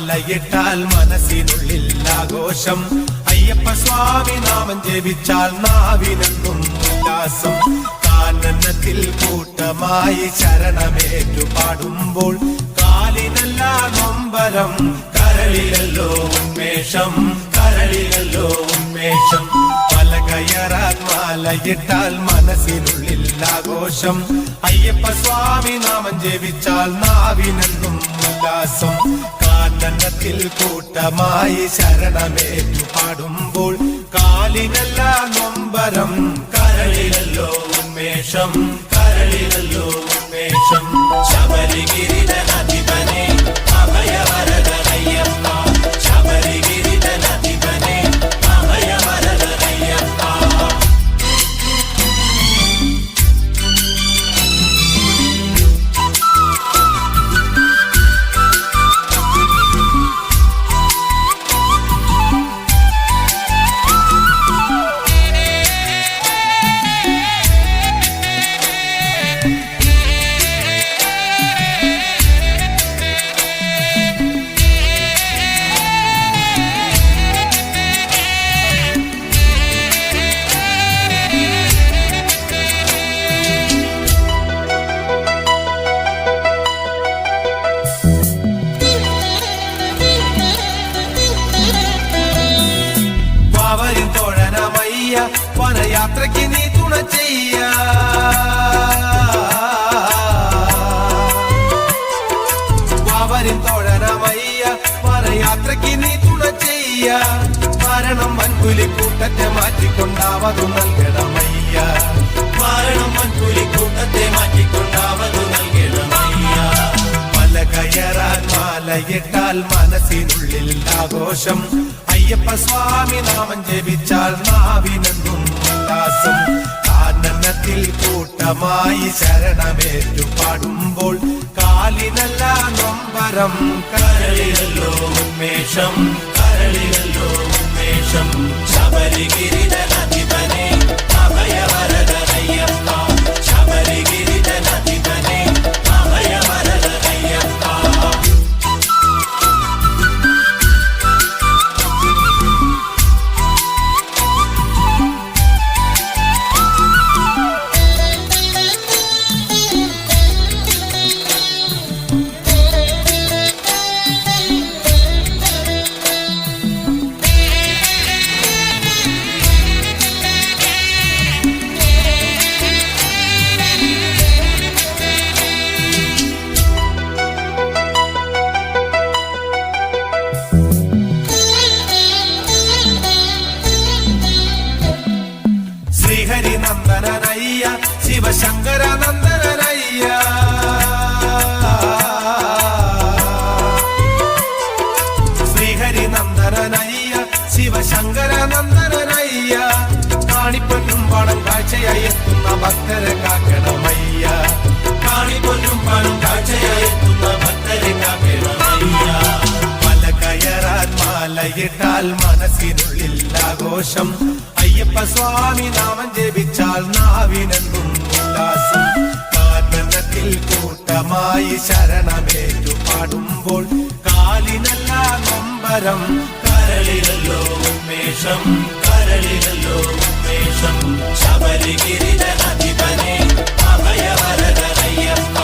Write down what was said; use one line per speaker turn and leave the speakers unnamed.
മാലയിട്ടാൽ മനസ്സിനുള്ളിൽ ആഘോഷം. അയ്യപ്പ സ്വാമി നാമം ജപിച്ചാൽ നാവിനെന്നും ഉല്ലാസം. കാനനത്തിൽ കൂട്ടമായി ശരണമേറ്റു പാടുമ്പോൾ കാലിനല്ല നൊമ്പരം, കരളിലല്ലോ ഉന്മേഷം, കരളിലല്ലോ ഉന്മേഷം. മല കയറാൻ മാലയിട്ടാൽ മനസ്സിനുള്ളിൽ ആഘോഷം. അയ്യപ്പ സ്വാമി നാമം ജപിച്ചാൽ നാവിനെന്നും ഉല്ലാസം. കാനനത്തിൽ കൂട്ടമായി ശരണമേറ്റു പാടുമ്പോൾ കാലിനല്ല നൊമ്പരം, കരളിലല്ലോ ഉന്മേഷം, കരളിലല്ലോ ഉന്മേഷം. ശബരിഗിരിധനാധിപനെ അഭയവരദനയ്യപ്പ, ശബരിഗിരിധനാധിപനെ അഭയവരദനയ്യപ്പ. വനയാത്രയ്ക്ക് നീ തുണ ചെയ്യ, വാവരിൻ തോഴനമയ്യ, വനയാത്രയ്ക്ക് നീ തുണ ചെയ്യ. മരണം വൻകുലിക്കൂട്ടത്തെ മാറ്റിക്കൊണ്ടാവതു നൽകണമയ്യ, മരണം വൻകുലിക്കൂട്ടത്തെ മാറ്റിക്കൊണ്ടാവതു നൽകണമയ്യ. മല കയറാൻ മാലയിട്ടാൽ മനസ്സിനുള്ളിൽ ആഘോഷം. അയ്യപ്പ സ്വാമി നാമം ജപിച്ചാൽ നാവിനെന്നും ഉല്ലാസം. കാനനത്തിൽ കൂട്ടമായി ശരണമേറ്റു പാടുമ്പോൾ കാലിനല്ല നൊമ്പരം, കരളിലല്ലോ ഉന്മേഷം, കരളിലല്ലോ ഉന്മേഷം. ശബരിഗിരിധനാധിപനെ അഭയവരദനയ്യപ്പ, ശബരിഗിരിധനാധിപനെ അഭയവരദനയ്യപ്പ. ശ്രീഹരിനന്ദനയ്യ, ശിവശങ്കരനന്ദനയ്യ, ശ്രീഹരിനന്ദനയ്യ, ശിവശങ്കരനന്ദനയ്യ. കാണിപ്പൊന്നും പണം കാഴ്ചയായി എത്തുന്ന ഭക്തരെ കാക്കണമയ്യ, കാണിപ്പൊന്നും പണം കാഴ്ചയായി എത്തുന്ന ഭക്തരെ കാക്കണമയ്യ. മല കയറാൻ മാലയിട്ടാൽ മനസ്സിനുള്ളിൽ ആഘോഷം. അയ്യപ്പ സ്വാമി നാമം ജപിച്ചാൽ നാവിനെന്നും ഉല്ലാസം. കാനനത്തിൽ കൂട്ടമായി ശരണമേറ്റു പാടുമ്പോൾ കാലിനല്ല നൊമ്പരം, കരളിലല്ലോ ഉന്മേഷം, കരളിലല്ലോ ഉന്മേഷം. ശബരിഗിരിധനാധിപനെ അഭയവരദനയ്യപ്പ,